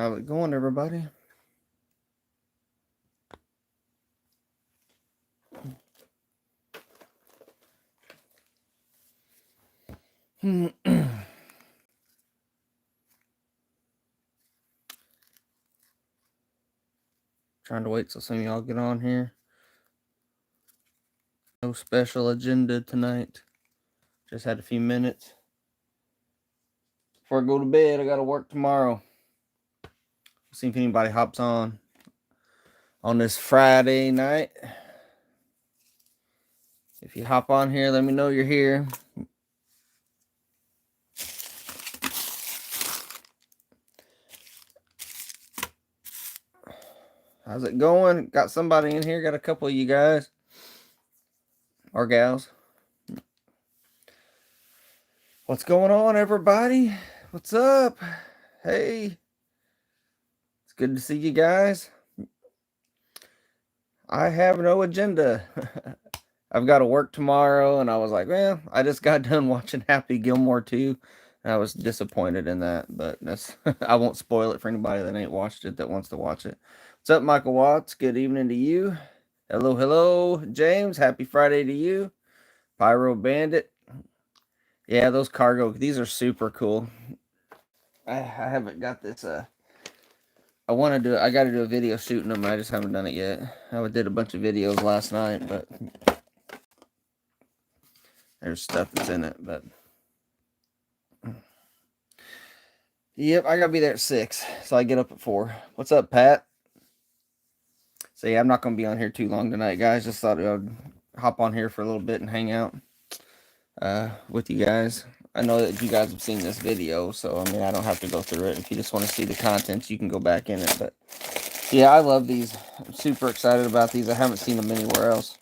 How's it going, everybody? Trying to wait till some of y'all get on here. No special agenda tonight. Just had a few minutes. Before I go to bed, I gotta work tomorrow. See if anybody hops on this Friday night. If you hop on here, let me know you're here. How's it going? Got somebody in here. Got a couple of you guys or gals. What's going on, everybody? What's up? Hey, it's good to see you guys. I have no agenda. I've got to work tomorrow, and I was like, well, I just got done watching Happy Gilmore 2. I was disappointed in that, but that's I won't spoil it for anybody that ain't watched it that wants to watch it. What's up, Michael Watts? Good evening to you. Hello, hello, James. Happy Friday to you. Pyro Bandit. Yeah, those cargo, these are super cool. I haven't got this. I want to do it. I got to do a video shooting them. I just haven't done it yet. I did a bunch of videos last night, but there's stuff that's in it, but. Yep, I gotta be there at 6, so I get up at 4. What's up, Pat? So yeah, I'm not gonna be on here too long tonight, guys. Just thought I'd hop on here for a little bit and hang out with you guys. I know that you guys have seen this video, so I mean I don't have to go through it. If you just want to see the contents, you can go back in it. But yeah, I love these. I'm super excited about these. I haven't seen them anywhere else.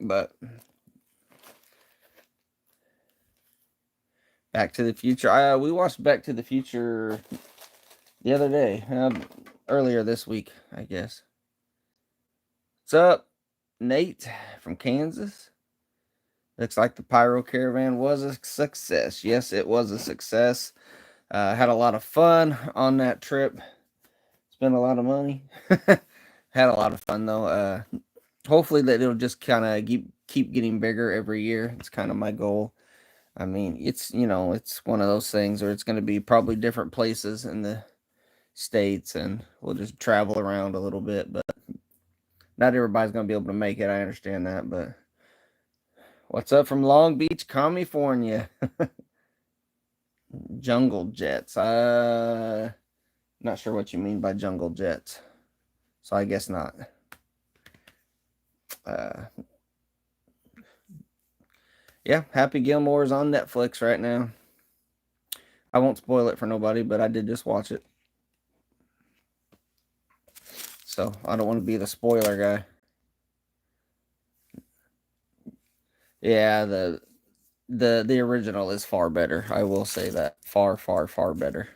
But Back to the Future. We watched Back to the Future the other day, earlier this week, I guess. What's up, Nate from Kansas? Looks like the Pyro Caravan was a success. Yes, it was a success. Had a lot of fun on that trip. Spent a lot of money. Had a lot of fun though. Hopefully that it'll just kind of keep getting bigger every year. It's kind of my goal. I mean, it's it's one of those things where it's going to be probably different places in the states, and we'll just travel around a little bit. But not everybody's going to be able to make it. I understand that, but what's up from Long Beach, California? Jungle jets. Not sure what you mean by jungle jets. So I guess not. Yeah, Happy Gilmore is on Netflix right now. I won't spoil it for nobody, but I did just watch it. So I don't want to be the spoiler guy. Yeah, the original is far better. I will say that. Far, far, far better.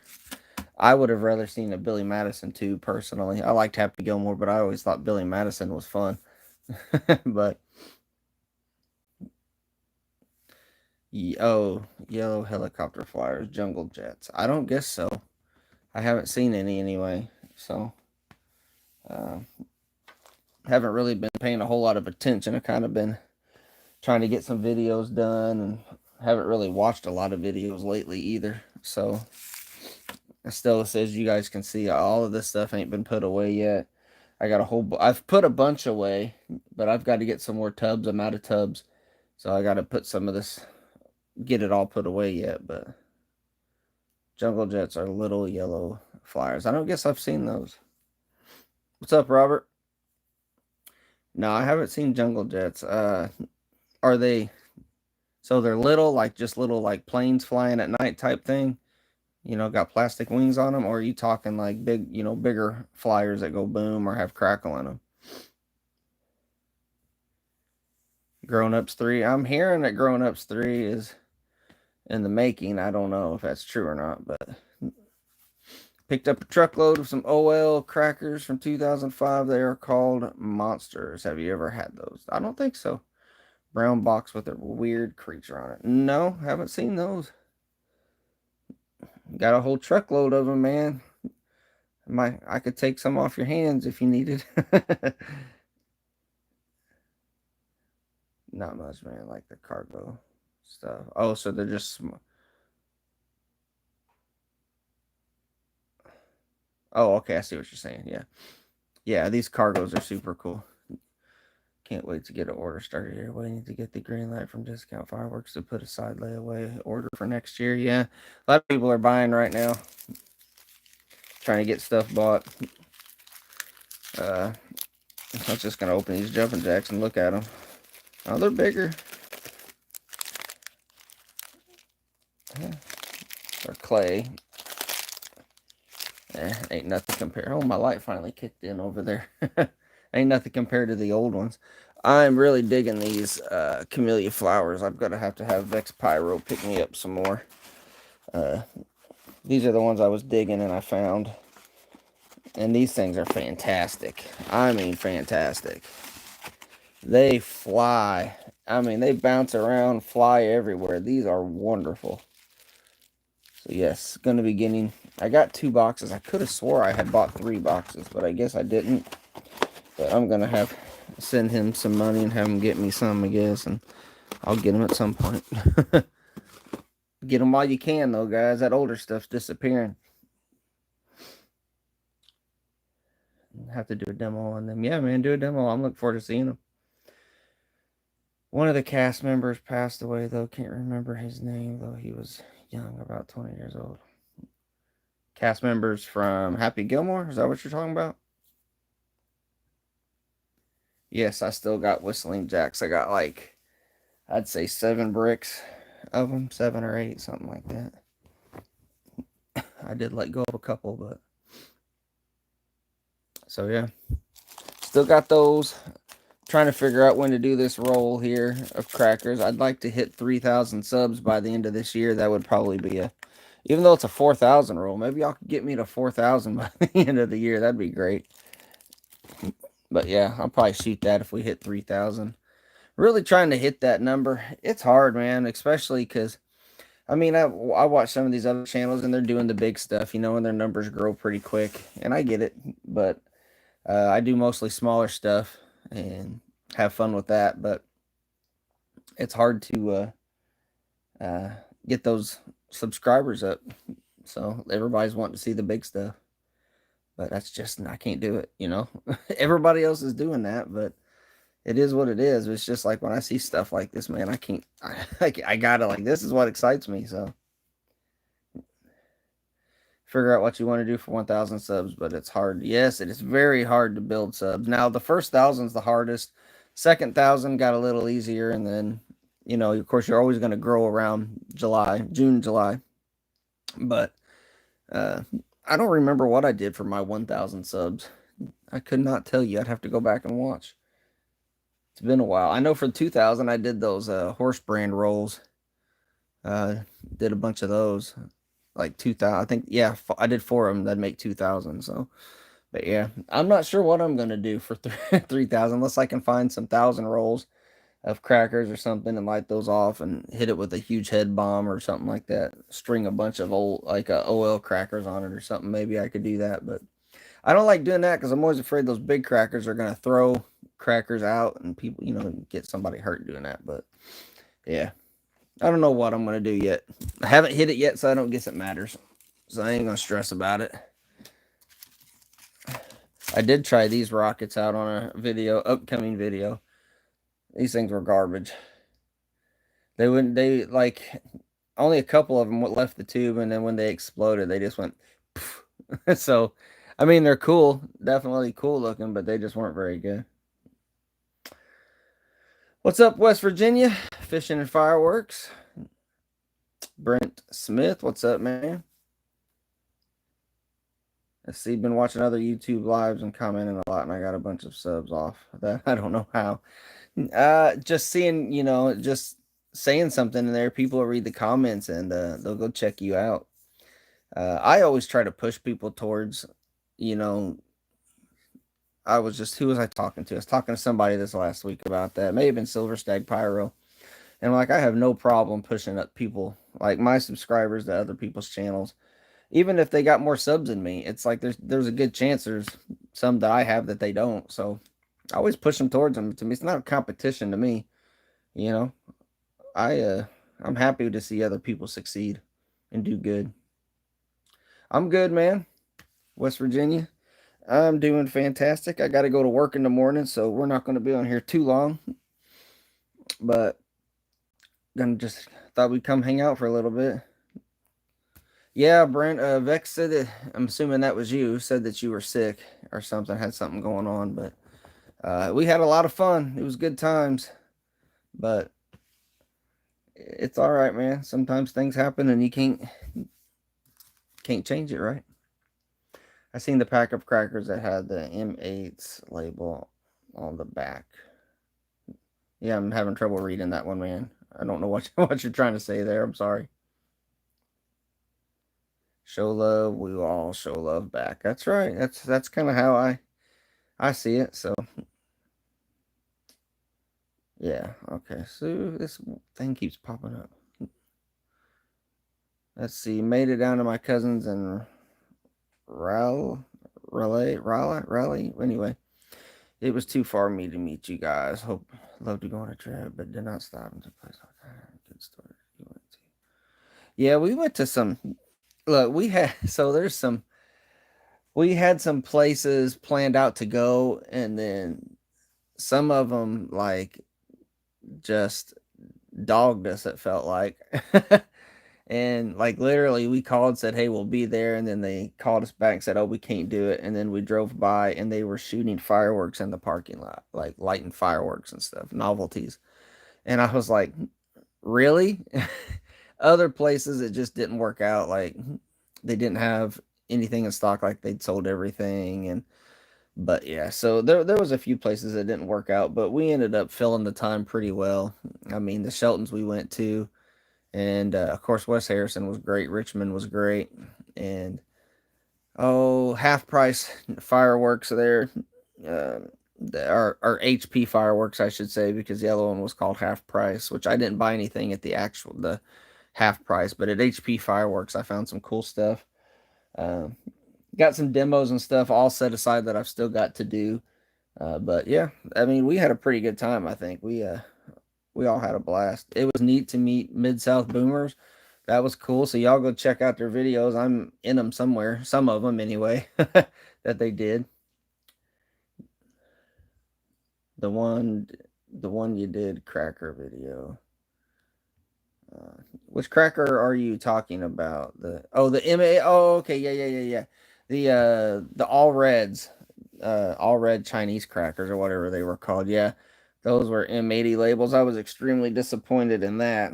I would have rather seen a Billy Madison too, personally. I liked Happy Gilmore, but I always thought Billy Madison was fun. But oh, yellow helicopter flyers, jungle jets. I don't guess so. I haven't seen any anyway, so haven't really been paying a whole lot of attention. I've kind of been trying to get some videos done, and haven't really watched a lot of videos lately either. So Stella says you guys can see all of this stuff ain't been put away yet. I got a whole. I've put a bunch away, but I've got to get some more tubs. I'm out of tubs, so I got to put some of this, get it all put away yet. But jungle jets are little yellow flyers. I don't guess I've seen those. What's up, Robert? No, I haven't seen jungle jets. Are they? So they're little, like just little, like planes flying at night type thing. Got plastic wings on them, or are you talking like big, bigger flyers that go boom or have crackle in them? Grown Ups 3. I'm hearing that Grown Ups 3 is in the making. I don't know if that's true or not, but picked up a truckload of some OL crackers from 2005. They are called Monsters. Have you ever had those? I don't think so. Brown box with a weird creature on it. No, haven't seen those. Got a whole truckload of them, man. I could take some off your hands if you needed. Not much, man. Like the cargo stuff. Oh, so they're just. Oh, okay. I see what you're saying. Yeah, yeah. These cargos are super cool. Can't wait to get an order started here. Waiting to get the green light from Discount Fireworks to put a side layaway order for next year. Yeah, a lot of people are buying right now, trying to get stuff bought. I'm just gonna open these jumping jacks and look at them. Oh, they're bigger. Yeah. They're clay. Ain't nothing compared. Oh, my light finally kicked in over there. Ain't nothing compared to the old ones. I'm really digging these camellia flowers. I'm gonna have to have Vex Pyro pick me up some more. These are the ones I was digging and I found. And these things are fantastic. I mean, fantastic. They fly. I mean, they bounce around, fly everywhere. These are wonderful. So yes, going to be getting. I got 2 boxes. I could have swore I had bought 3 boxes, but I guess I didn't. But I'm going to have send him some money and have him get me some, I guess, and I'll get them at some point. Get them while you can, though, guys. That older stuff's disappearing. Have to do a demo on them. Yeah, man, do a demo. I'm looking forward to seeing them. One of the cast members passed away, though. Can't remember his name, though. He was young, about 20 years old. Cast members from Happy Gilmore? Is that what you're talking about? Yes, I still got Whistling Jacks. I got like, I'd say 7 bricks of them, 7 or 8, something like that. I did let go of a couple, but. So, yeah. Still got those. Trying to figure out when to do this roll here of crackers. I'd like to hit 3,000 subs by the end of this year. That would probably be a, even though it's a 4,000 roll, maybe y'all could get me to 4,000 by the end of the year. That'd be great. But yeah, I'll probably shoot that if we hit 3,000. Really trying to hit that number. It's hard, man, especially because, I mean, I watch some of these other channels and they're doing the big stuff, you know, and their numbers grow pretty quick. And I get it, but I do mostly smaller stuff and have fun with that. But it's hard to get those subscribers up. So everybody's wanting to see the big stuff. But that's just, I can't do it, you know. Everybody else is doing that, but it is what it is. It's just like when I see stuff like this, man, I can't, I gotta, like, this is what excites me. So figure out what you want to do for 1,000 subs, but it's hard. Yes, it is very hard to build subs. Now, the first 1,000's the hardest. Second 1,000 got a little easier, and then, you know, of course, you're always going to grow around June, July. But I don't remember what I did for my 1,000 subs. I could not tell you. I'd have to go back and watch. It's been a while. I know for 2,000, I did those horse brand rolls. Did a bunch of those. Like 2,000. I think, yeah, I did 4 of them. That'd make 2,000. So, but yeah, I'm not sure what I'm going to do for 3,000 unless I can find some 1,000 rolls of crackers or something and light those off and hit it with a huge head bomb or something like that. String a bunch of old, like OL crackers on it or something. Maybe I could do that, but I don't like doing that because I'm always afraid those big crackers are going to throw crackers out and people, you know, get somebody hurt doing that. But yeah, I don't know what I'm going to do yet. I haven't hit it yet, so I don't guess it matters. So I ain't going to stress about it. I did try these rockets out on a video, upcoming video. These things were garbage. They wouldn't, they like, only a couple of them left the tube, and then when they exploded, they just went poof. So, I mean, they're cool, definitely cool looking, but they just weren't very good. What's up, West Virginia? Fishing and Fireworks. Brent Smith, what's up, man? I see, been watching other YouTube lives and commenting a lot, and I got a bunch of subs off. That I don't know how. Just seeing, you know, just saying something in there, people will read the comments and they'll go check you out. I always try to push people towards, you know, who was I talking to? I was talking to somebody this last week about that. It may have been Silver Stag Pyro. And like, I have no problem pushing up people, like my subscribers to other people's channels. even if they got more subs than me, it's like there's a good chance there's some that I have that they don't. So I always push them towards them. To me, it's not a competition to me. You know, I I'm happy to see other people succeed and do good. I'm good, man. West Virginia. I'm doing fantastic. I got to go to work in the morning, so we're not going to be on here too long. But gonna just thought we'd come hang out for a little bit. Yeah, Brent. Vex said that. I'm assuming that was you. Said that you were sick or something, had something going on. But we had a lot of fun. It was good times. But it's all right, man. Sometimes things happen, and you can't change it, right? I seen the pack of crackers that had the M8's label on the back. Yeah, I'm having trouble reading that one, man. I don't know what what you're trying to say there. I'm sorry. Show love, we will all show love back. That's right. That's kind of how I see it. So yeah, okay. So this thing keeps popping up. Let's see. Made it down to my cousins and rally. Anyway, it was too far for me to meet you guys. Hope love to go on a trip, but did not stop into place. Good story. Yeah, we went to some. Look, we had so there's some. We had some places planned out to go, and then some of them like just dogged us. It felt like, and like literally, we called, said, "Hey, we'll be there," and then they called us back and said, "Oh, we can't do it." And then we drove by, and they were shooting fireworks in the parking lot, like lighting fireworks and stuff, novelties. And I was like, "Really?" Other places it just didn't work out. Like they didn't have anything in stock. Like they'd sold everything, and but yeah, so there was a few places that didn't work out, but we ended up filling the time pretty well. I mean, the Sheltons we went to, and of course West Harrison was great, Richmond was great, and oh, half price fireworks there. Uh, our HP fireworks, I should say, because the other one was called half price, which I didn't buy anything at the half price, but at HP fireworks I found some cool stuff. Um, got some demos and stuff all set aside that I've still got to do. But yeah, I mean, we had a pretty good time. I think we all had a blast. It was neat to meet Mid South Boomers. That was cool. So y'all go check out their videos. I'm in them somewhere, some of them anyway, that they did. The one, the one you did cracker video. Which cracker are you talking about? The MA. Oh, okay, yeah. The all reds, all red Chinese crackers or whatever they were called. Yeah, those were M80 labels. I was extremely disappointed in that,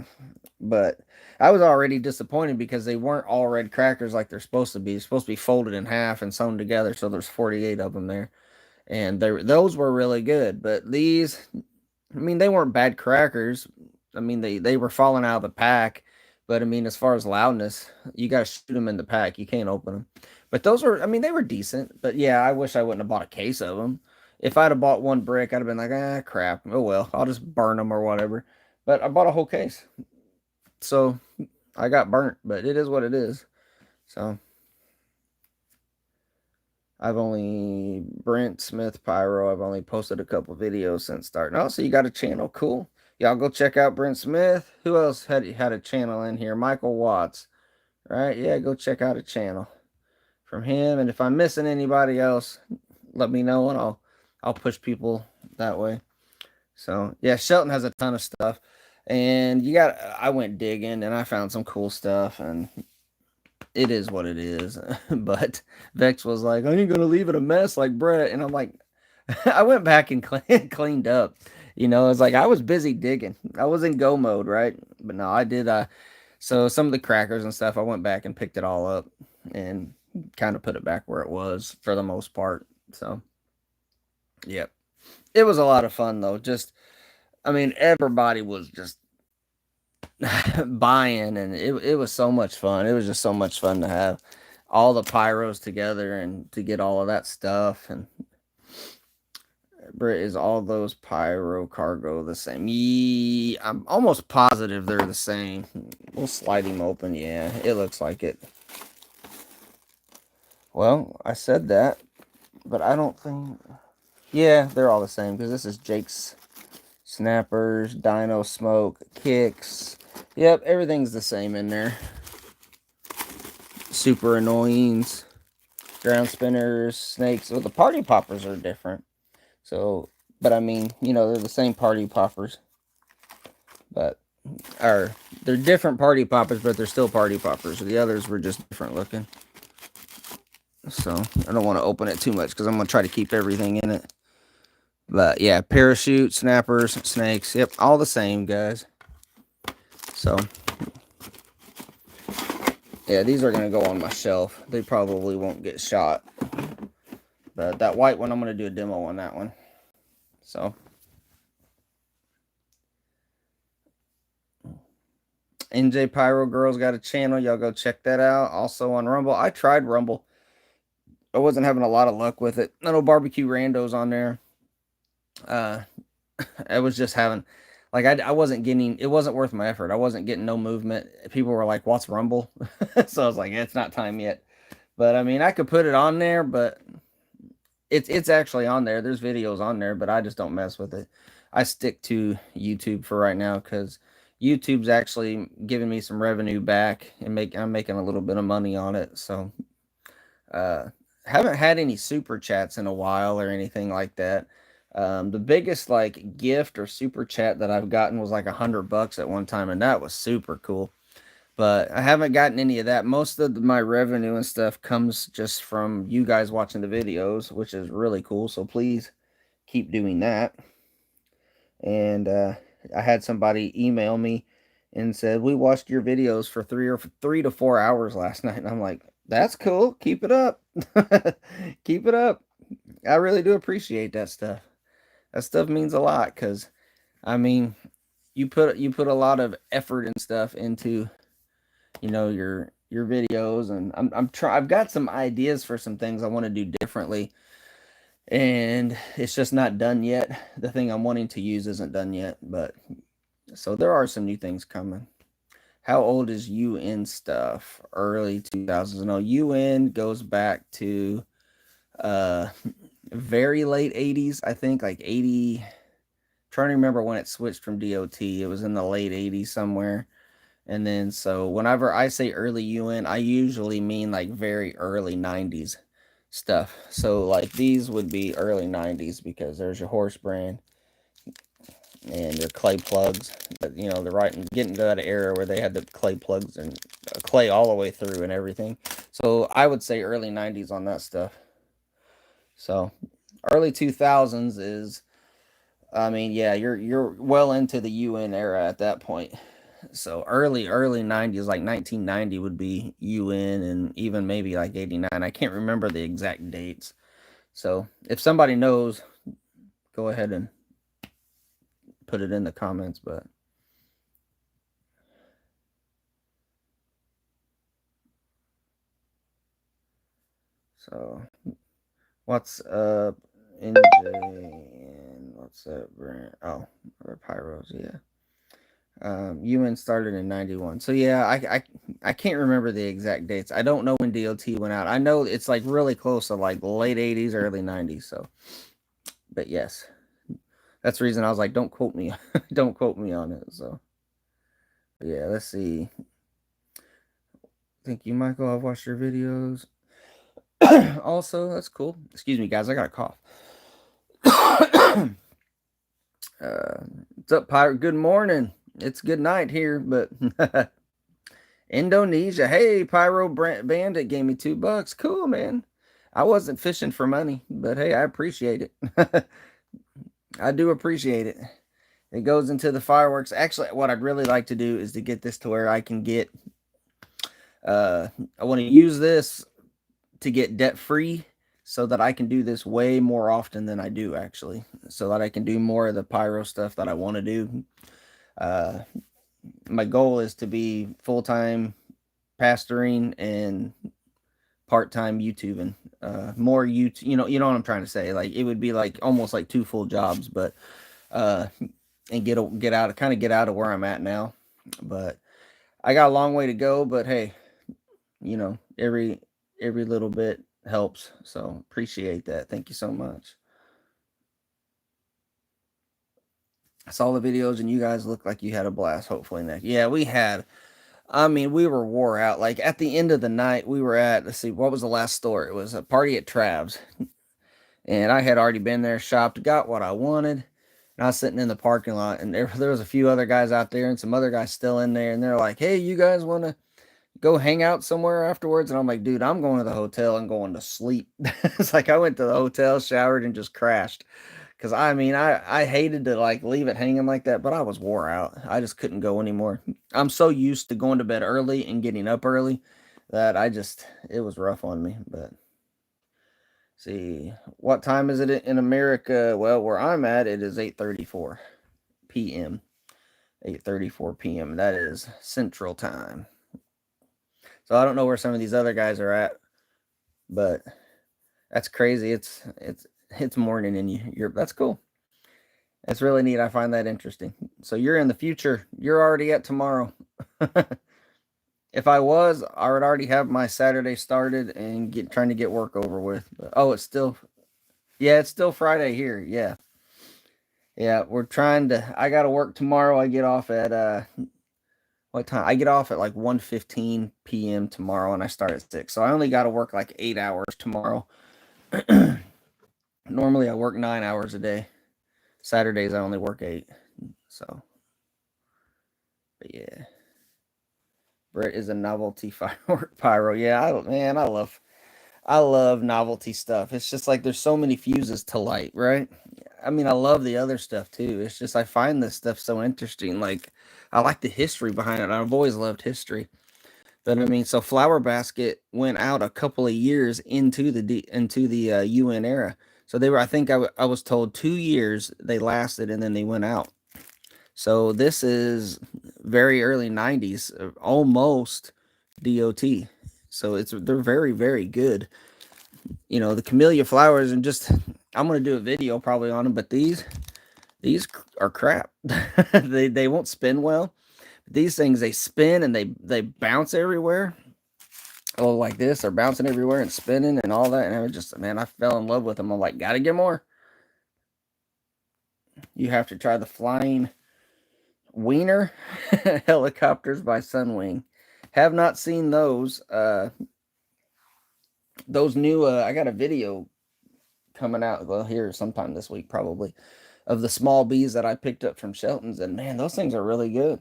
but I was already disappointed because they weren't all red crackers like they're supposed to be. They're supposed to be folded in half and sewn together, so there's 48 of them there, and those were really good. But these, I mean, they weren't bad crackers. I mean, they were falling out of the pack, but I mean, as far as loudness, you got to shoot them in the pack. You can't open them. But those were, I mean, they were decent. But yeah, I wish I wouldn't have bought a case of them. If I'd have bought one brick, I'd have been like, ah, crap. Oh well, I'll just burn them or whatever. But I bought a whole case, so I got burnt. But it is what it is. So I've only Brent Smith Pyro. I've only posted a couple videos since starting. Oh, so you got a channel? Cool. Y'all go check out Brent Smith. Who else had a channel in here? Michael Watts. Right? Yeah, go check out a channel from him. And if I'm missing anybody else, let me know and I'll push people that way. So yeah, Shelton has a ton of stuff. And I went digging and I found some cool stuff and it is what it is. But Vex was like, "I ain't gonna leave it a mess like Brett," and I'm like, I went back and cleaned up. You know, it's like I was busy digging. I was in go mode, right? But no, I did. So some of the crackers and stuff, I went back and picked it all up and kind of put it back where it was for the most part. So, yep, it was a lot of fun though. Just, I mean, everybody was just buying, and it was so much fun. It was just so much fun to have all the pyros together and to get all of that stuff. And Britt, is all those pyro cargo the same? Yeah, I'm almost positive they're the same. We'll slide him open. Yeah, it looks like it. Well, I said that, but I don't think. Yeah, they're all the same because this is Jake's Snappers, Dino Smoke, Kicks. Yep, everything's the same in there. Super Annoyings, Ground Spinners, Snakes. Well, the Party Poppers are different. So, but I mean, you know, they're the same Party Poppers. But, they're different Party Poppers, but they're still Party Poppers. The others were just different looking. So, I don't want to open it too much because I'm going to try to keep everything in it. But, yeah, Parachute, Snappers, Snakes. Yep, all the same, guys. So, yeah, these are going to go on my shelf. They probably won't get shot. But that white one, I'm going to do a demo on that one. So, NJ Pyro Girls got a channel. Y'all go check that out. Also on Rumble. I tried Rumble. I wasn't having a lot of luck with it. I know Barbecue Rando's on there. I was just having, like, I wasn't getting, it wasn't worth my effort. I wasn't getting no movement. People were like, what's Rumble? So I was like, it's not time yet. But I mean, I could put it on there, but it's actually on there. There's videos on there, but I just don't mess with it. I stick to YouTube for right now because YouTube's actually giving me some revenue back and I'm making a little bit of money on it. So haven't had any super chats in a while or anything like that. The biggest like gift or super chat that I've gotten was like $100 at one time, and that was super cool. But I haven't gotten any of that. Most of my revenue and stuff comes just from you guys watching the videos, which is really cool. So please keep doing that. And I had somebody email me and said, we watched your videos for 3 to 4 hours last night. And I'm like, that's cool. Keep it up. Keep it up. I really do appreciate that stuff. That stuff means a lot because, I mean, you put a lot of effort and stuff into, you know, your videos, and I've got some ideas for some things I want to do differently, and it's just not done yet. The thing I'm wanting to use isn't done yet, but so there are some new things coming. How old is UN stuff? Early 2000s. No, UN goes back to very late 80s, I think, like 80. Trying to remember when it switched from DOT. It was in the late 80s somewhere. And then, so whenever I say early UN, I usually mean like very early 90s stuff. So, like, these would be early 90s because there's your horse brand and your clay plugs. But, you know, they're getting to that era where they had the clay plugs and clay all the way through and everything. So, I would say early 90s on that stuff. So, early 2000s is, I mean, yeah, you're well into the UN era at that point. So early 90s, like 1990 would be UN, and even maybe like 89. I can't remember the exact dates. So if somebody knows, go ahead and put it in the comments. But so what's up, NJ, and what's up, Brent? Oh, or Pyros, yeah. UN started in 91. So yeah, I can't remember the exact dates. I don't know when DOT went out. I know it's like really close to like late 80s, early 90s. So, but yes, that's the reason I was like, don't quote me, don't quote me on it. So, but yeah, let's see. Thank you, Michael. I've watched your videos. Also, that's cool. Excuse me, guys. I got a cough. What's up, Pirate? Good morning. It's good night here, but Indonesia. Hey, Pyro Bandit gave me $2. Cool, man. I wasn't fishing for money, but hey, I appreciate it. I do appreciate it. It goes into the fireworks. Actually, what I'd really like to do is to get this to where I can get, I want to use this to get debt free so that I can do this way more often than I do, actually, so that I can do more of the pyro stuff that I want to do. My goal is to be full-time pastoring and part-time YouTubing. More YouTube, you know what I'm trying to say. Like, it would be like almost like 2 full jobs, but and get out of where I'm at now. But I got a long way to go, but hey, every little bit helps. So appreciate that. Thank you so much. I saw the videos and you guys looked like you had a blast. Hopefully next. Yeah, we had. I mean, we were wore out. Like at the end of the night, we were at, let's see, what was the last store? It was a party at Trav's. And I had already been there, shopped, got what I wanted. And I was sitting in the parking lot, and there was a few other guys out there and some other guys still in there. And they're like, hey, you guys want to go hang out somewhere afterwards? And I'm like, dude, I'm going to the hotel and going to sleep. It's like I went to the hotel, showered, and just crashed. Cause I mean, I hated to like leave it hanging like that, but I was wore out. I just couldn't go anymore. I'm so used to going to bed early and getting up early that it was rough on me. But see, what time is it in America? Well, where I'm at, it is 8:34 p.m. 8:34 p.m. That is Central Time. So I don't know where some of these other guys are at, but that's crazy. It's morning and you're that's cool. That's really neat. I find that interesting. So you're in the future. You're already at tomorrow. If I was, I would already have my Saturday started and trying to get work over with. But, oh, it's still Friday here. Yeah. Yeah, we're trying to I got to work tomorrow. I get off at what time? I get off at like 1:15 p.m. tomorrow and I start at 6. So I only got to work like 8 hours tomorrow. Normally I work 9 hours a day. Saturdays I only work 8. So but yeah. Brett is a novelty firework pyro. Yeah, I love novelty stuff. It's just like there's so many fuses to light, right? I mean, I love the other stuff too. It's just I find this stuff so interesting. Like I like the history behind it. I've always loved history. But I mean, so Flower Basket went out a couple of years into the UN era. So they were, I think I was told 2 years they lasted and then they went out. So this is very early 90s, almost DOT. So they're very, very good. You know, the camellia flowers, and just I'm gonna do a video probably on them, but these are crap. They won't spin well. These things, they spin and they bounce everywhere. Oh, like this, they're bouncing everywhere and spinning and all that. And I was just, man, I fell in love with them. I'm like, gotta get more. You have to try the flying Wiener helicopters by Sunwing. Have not seen those. Those new. I got a video coming out. Well, here sometime this week probably, of the small bees that I picked up from Shelton's, and man, those things are really good.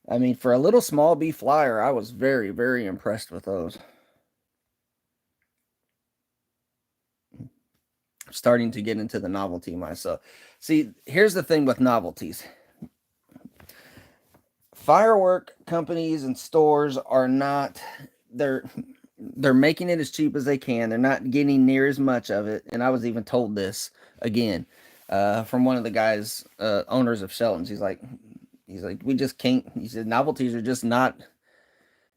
I mean, for a little small bee flyer, I was very, very impressed with those. Starting to get into the novelty myself. See, here's the thing with novelties. Firework companies and stores are not they're making it as cheap as they can. They're not getting near as much of it. And I was even told this again from one of the guys, owners of Shelton's. He's like, we just can't. He said novelties are just not.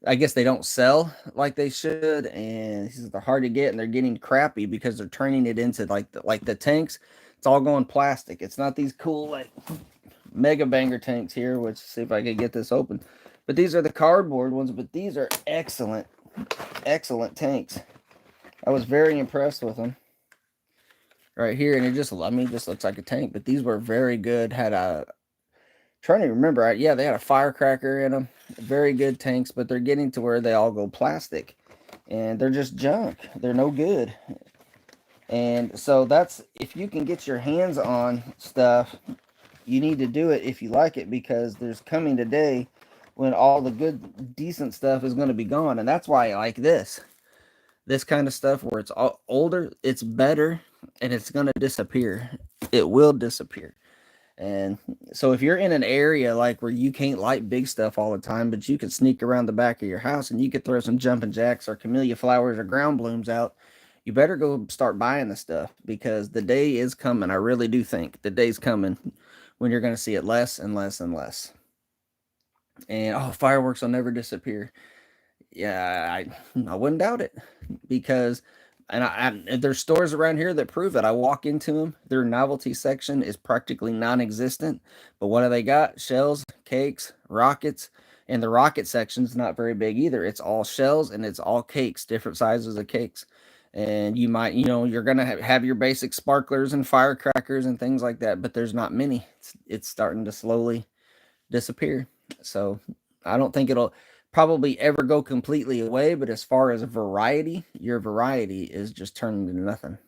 I guess they don't sell like they should, and he says they're hard to get, and they're getting crappy because they're turning it into like the tanks. It's all going plastic. It's not these cool like mega banger tanks here, which see if I can get this open. But these are the cardboard ones, but these are excellent, excellent tanks. I was very impressed with them. Right here, and it just looks like a tank, but these were very good. Had a trying to remember, yeah, they had a firecracker in them. Very good tanks, but they're getting to where they all go plastic, and they're just junk. They're no good. And so that's, if you can get your hands on stuff, you need to do it if you like it, because there's coming a day when all the good, decent stuff is going to be gone. And that's why I like this kind of stuff where it's all older, it's better, and it's going to disappear. It will disappear. And so if you're in an area like where you can't light big stuff all the time, but you can sneak around the back of your house and you could throw some jumping jacks or camellia flowers or ground blooms out, you better go start buying the stuff, because the day is coming. I really do think the day's coming when you're going to see it less and less and less. And fireworks will never disappear. Yeah, I wouldn't doubt it, because and there's stores around here that prove it. I walk into them, their novelty section is practically non-existent. But what do they got? Shells, cakes, rockets, and the rocket section's not very big either. It's all shells and it's all cakes, different sizes of cakes. And you might, you're going to have your basic sparklers and firecrackers and things like that, but there's not many. It's starting to slowly disappear. So I don't think it'll probably ever go completely away, but as far as a variety, your variety is just turning to nothing.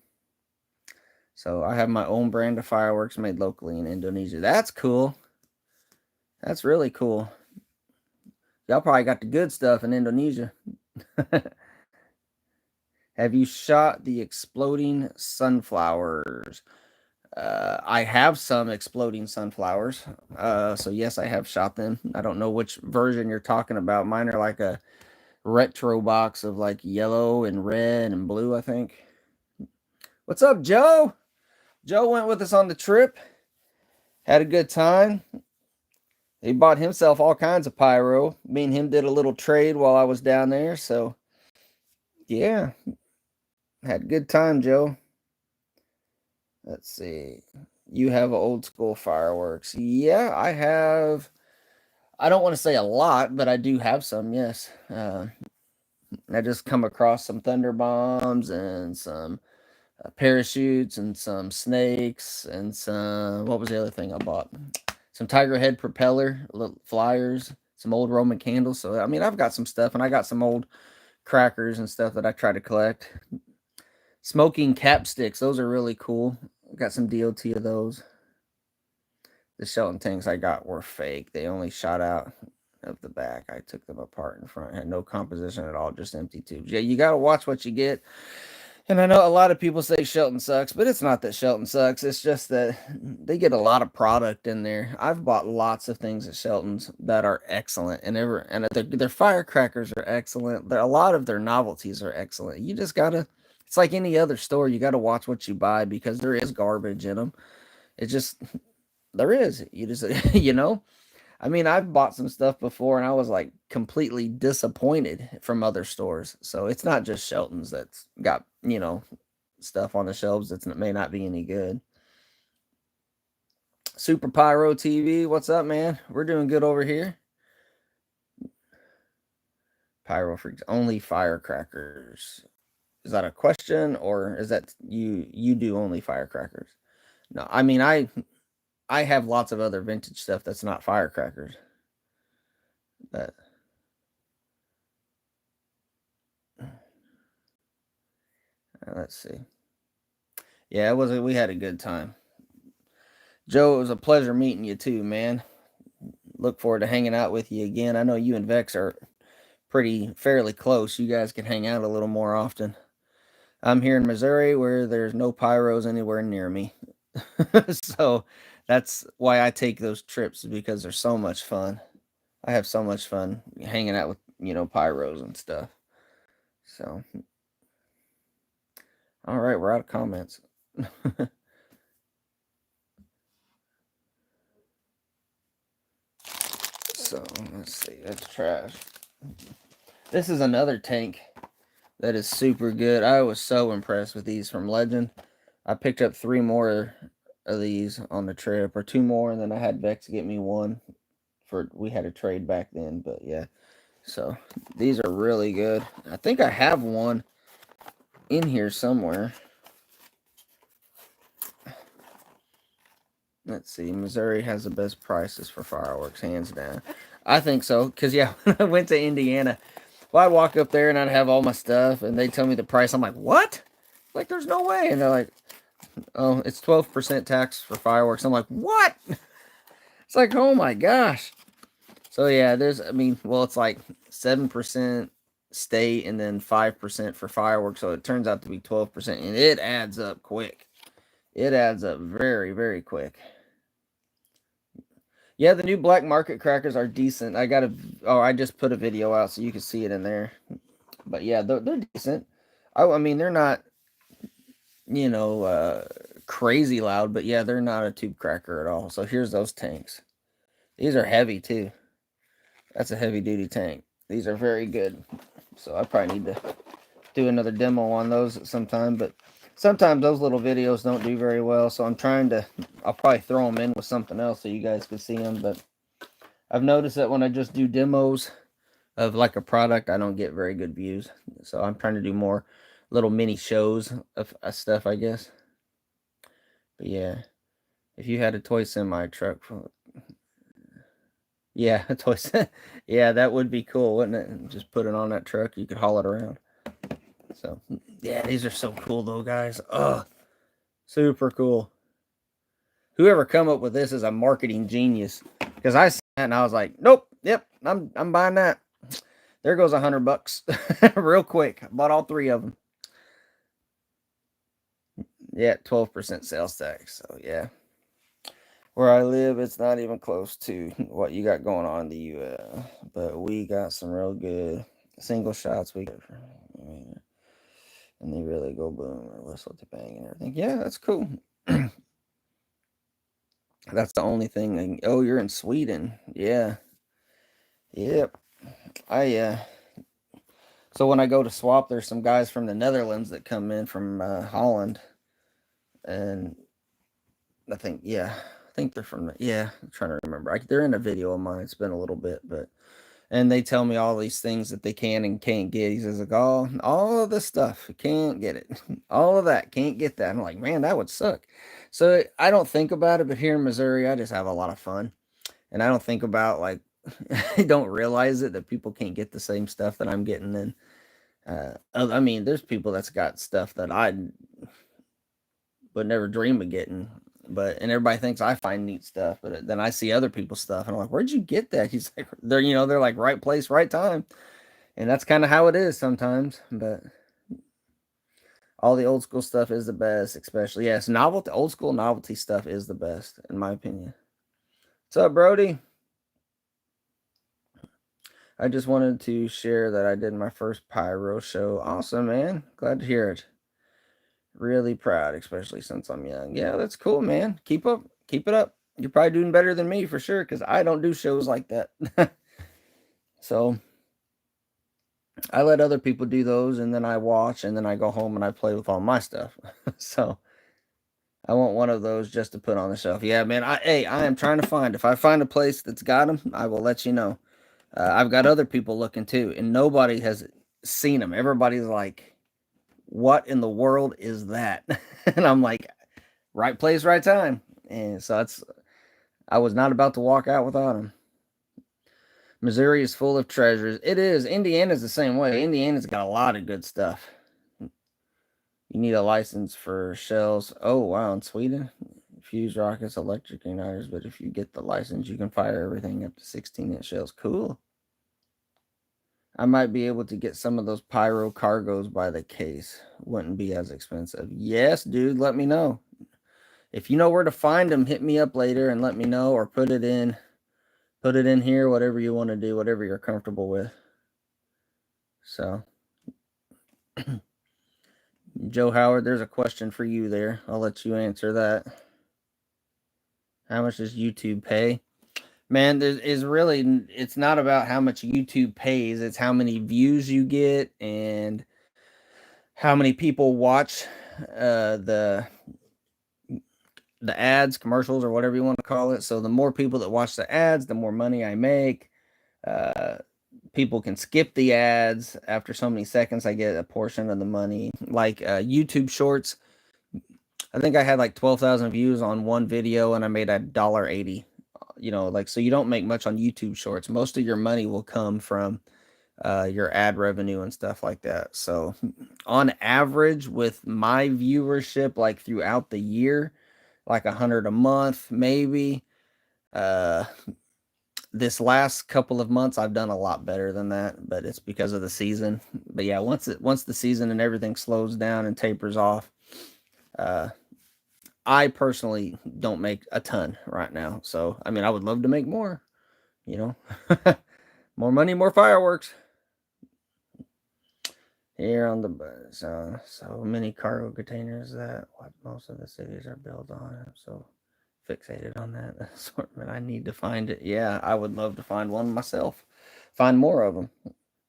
So I have my own brand of fireworks made locally in Indonesia. That's cool. That's really cool. Y'all probably got the good stuff in Indonesia. Have you shot the exploding sunflowers? I have some exploding sunflowers. So yes, I have shot them. I don't know which version you're talking about. Mine are like a retro box of like yellow and red and blue, I think. What's up, Joe? Joe went with us on the trip. Had a good time. He bought himself all kinds of pyro. Me and him did a little trade while I was down there. So yeah, had a good time, Joe. Let's see. You have old school fireworks. Yeah, I have. I don't want to say a lot, but I do have some, yes. I just come across some thunder bombs and some parachutes and some snakes and some. What was the other thing I bought? Some tiger head propeller flyers, some old Roman candles. So, I mean, I've got some stuff, and I got some old crackers and stuff that I try to collect. Smoking capsticks, those are really cool. Got some DOT of those. The Shelton tanks I got were fake. They only shot out of the back. I took them apart in front. Had no composition at all, just empty tubes. Yeah, you got to watch what you get. And I know a lot of people say Shelton sucks, but it's not that Shelton sucks. It's just that they get a lot of product in there. I've bought lots of things at Shelton's that are excellent, and their firecrackers are excellent. A lot of their novelties are excellent. You just gotta. It's like any other store. You gotta watch what you buy because there is garbage in them. It just there is. You just I mean, I've bought some stuff before and I was like completely disappointed from other stores. So it's not just Shelton's that's got, stuff on the shelves that may not be any good. Super Pyro TV, what's up, man? We're doing good over here. Pyro Freaks, only firecrackers. Is that a question or is that you do only firecrackers? No, I mean I have lots of other vintage stuff that's not firecrackers. But let's see. Yeah, we had a good time. Joe, it was a pleasure meeting you too, man. Look forward to hanging out with you again. I know you and Vex are fairly close. You guys can hang out a little more often. I'm here in Missouri where there's no pyros anywhere near me. So that's why I take those trips because they're so much fun. I have so much fun hanging out with, pyros and stuff. So, all right, we're out of comments. So, let's see. That's trash. This is another tank that is super good. I was so impressed with these from Legend. I picked up 3 more of these on the trip, or 2 more, and then I had Vex get me one. We had a trade back then, but yeah. So these are really good. I think I have one in here somewhere. Let's see. Missouri has the best prices for fireworks, hands down. I think so, because yeah, when I went to Indiana, well, I'd walk up there and I'd have all my stuff, and they'd tell me the price. I'm like, what? Like, there's no way. And they're like, oh, it's 12% tax for fireworks. I'm like, what? It's like, oh my gosh. So yeah, it's like 7% state and then 5% for fireworks. So it turns out to be 12%, and it adds up quick. It adds up very, very quick. Yeah, the new black market crackers are decent. I just put a video out so you can see it in there. But yeah, they're decent. I mean, they're not, crazy loud, but yeah, they're not a tube cracker at all. So here's those tanks. These are heavy too. That's a heavy duty tank. These are very good. So I probably need to do another demo on those at some time, but sometimes those little videos don't do very well, so I'll probably throw them in with something else so you guys can see them, but I've noticed that when I just do demos of like a product, I don't get very good views, so I'm trying to do more little mini shows of stuff, I guess. But yeah, if you had a toy semi truck, yeah, a toy, yeah, that would be cool, wouldn't it? Just put it on that truck, you could haul it around. So yeah, these are so cool though, guys. Oh, super cool. Whoever come up with this is a marketing genius. Because I saw that and I was like, nope, yep, I'm buying that. There goes $100 real quick. I bought all 3 of them. Yeah, 12% sales tax. So yeah, where I live, it's not even close to what you got going on in the U.S. But we got some real good single shots. And they really go boom or whistle to bang and everything. Yeah, that's cool. That's the only thing. Oh, you're in Sweden. Yeah. Yep. I So when I go to swap, there's some guys from the Netherlands that come in from Holland, and I think they're from I'm trying to remember. They're in a video of mine. It's been a little bit, but and they tell me all these things that they can and can't get. He says like all of this stuff can't get it, all of that can't get that. I'm like, man, that would suck. So I don't think about it, but here in Missouri, I just have a lot of fun, and I don't think about like I don't realize it that people can't get the same stuff that I'm getting in. I mean, there's people that's got stuff that I would never dream of getting, and everybody thinks I find neat stuff, but then I see other people's stuff, and I'm like, "Where'd you get that?" He's like, they're like right place, right time," and that's kind of how it is sometimes. But all the old school stuff is the best, especially yes, novelty, old school novelty stuff is the best in my opinion. What's up, Brody? I just wanted to share that I did my first pyro show. Awesome, man. Glad to hear it. Really proud, especially since I'm young. Yeah, that's cool, man. Keep it up. You're probably doing better than me for sure, because I don't do shows like that. So I let other people do those, and then I watch, and then I go home and I play with all my stuff. So I want one of those just to put on the shelf. Yeah, man. I am trying to find. If I find a place that's got them, I will let you know. I've got other people looking too, and nobody has seen them. Everybody's like, "What in the world is that?" And I'm like, "Right place, right time." And so I was not about to walk out without them. Missouri is full of treasures. It is. Indiana's the same way. Indiana's got a lot of good stuff. You need a license for shells. Oh, wow. In Sweden, fuse rockets, electric igniters. But if you get the license, you can fire everything up to 16-inch shells. Cool. I might be able to get some of those pyro cargos by the case. Wouldn't be as expensive. Yes, dude. Let me know. If you know where to find them, hit me up later and let me know, or put it in here, whatever you want to do, whatever you're comfortable with. So Joe Howard, there's a question for you there. I'll let you answer that. How much does YouTube pay? Man, it's not about how much YouTube pays, it's how many views you get and how many people watch the ads, commercials, or whatever you want to call it. So the more people that watch the ads, the more money I make. People can skip the ads after so many seconds. I get a portion of the money. Like YouTube Shorts, I think I had like 12,000 views on one video, and I made $1.80. So you don't make much on YouTube Shorts. Most of your money will come from your ad revenue and stuff like that. So on average, with my viewership, like throughout the year, like 100 a month, maybe. This last couple of months, I've done a lot better than that, but it's because of the season. But yeah, once the season and everything slows down and tapers off, I personally don't make a ton right now. So I mean, I would love to make more. You know, more money, more fireworks. Here on the bus, so many cargo containers that what most of the cities are built on. I'm so fixated on that assortment. I need to find it. Yeah, I would love to find one myself. Find more of them.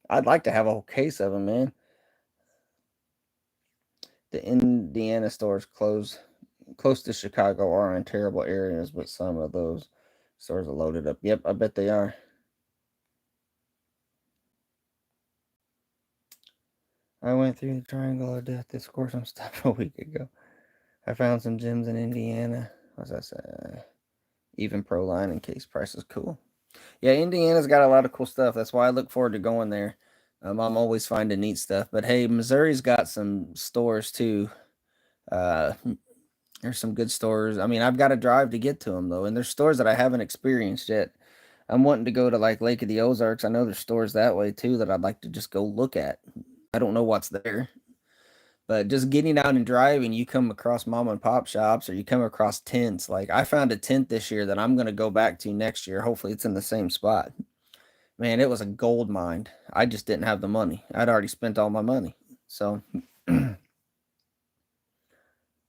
I'd like to have a whole case of them, man. The Indiana stores close to Chicago are in terrible areas, but some of those stores are loaded up. Yep, I bet they are. I went through the Triangle of Death. This course I'm stuff a week ago. I found some gyms in Indiana. What's that say? Even Pro Line and case price is cool. Yeah, Indiana's got a lot of cool stuff. That's why I look forward to going there. I'm always finding neat stuff. But hey, Missouri's got some stores too. Uh, there's some good stores. I mean, I've got to drive to get to them though, and there's stores that I haven't experienced yet. I'm wanting to go to like Lake of the Ozarks. I know there's stores that way too that I'd like to just go look at. I don't know what's there, but just getting out and driving, you come across mom and pop shops or you come across tents. Like I found a tent this year that I'm going to go back to next year. Hopefully it's in the same spot. Man, it was a gold mine. I just didn't have the money. I'd already spent all my money. So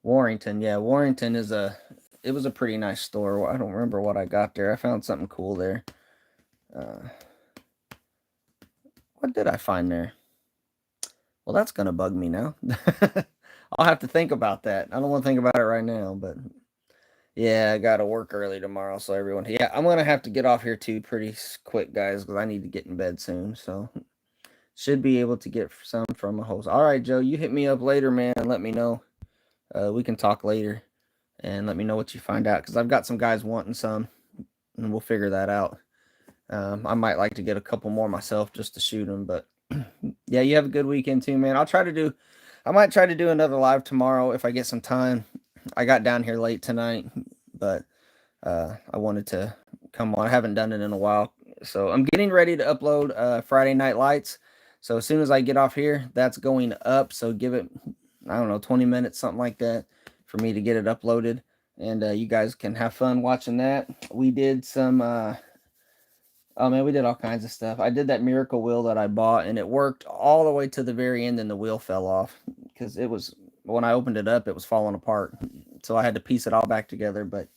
Warrington, yeah, Warrington is it was a pretty nice store. I don't remember what I got there. I found something cool there. Uh, what did I find there? Well, that's gonna bug me now. I'll have to think about that. I don't want to think about it right now, but yeah, I got to work early tomorrow. So everyone, yeah, I'm gonna have to get off here too pretty quick, guys, because I need to get in bed soon. So should be able to get some from a host. All right, Joe, you hit me up later, man. Let me know. We can talk later and let me know what you find out because I've got some guys wanting some, and we'll figure that out. I might like to get a couple more myself just to shoot them, but yeah, you have a good weekend too, man. I might try to do another live tomorrow if I get some time. I got down here late tonight, but I wanted to come on. I haven't done it in a while, so I'm getting ready to upload Friday Night Lights. So as soon as I get off here, that's going up. So give it, I don't know, 20 minutes, something like that, for me to get it uploaded, and you guys can have fun watching that. We did some. Oh man, we did all kinds of stuff. I did that miracle wheel that I bought, and it worked all the way to the very end, and the wheel fell off because it was when I opened it up, it was falling apart. So I had to piece it all back together. But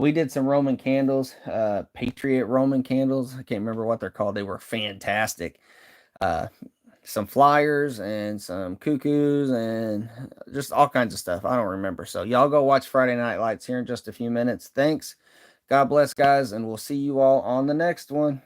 we did some Roman candles, Patriot Roman candles. I can't remember what they're called. They were fantastic. Uh, some flyers and some cuckoos and just all kinds of stuff. I don't remember. So y'all go watch Friday Night Lights here in just a few minutes. Thanks. God bless, guys, and we'll see you all on the next one.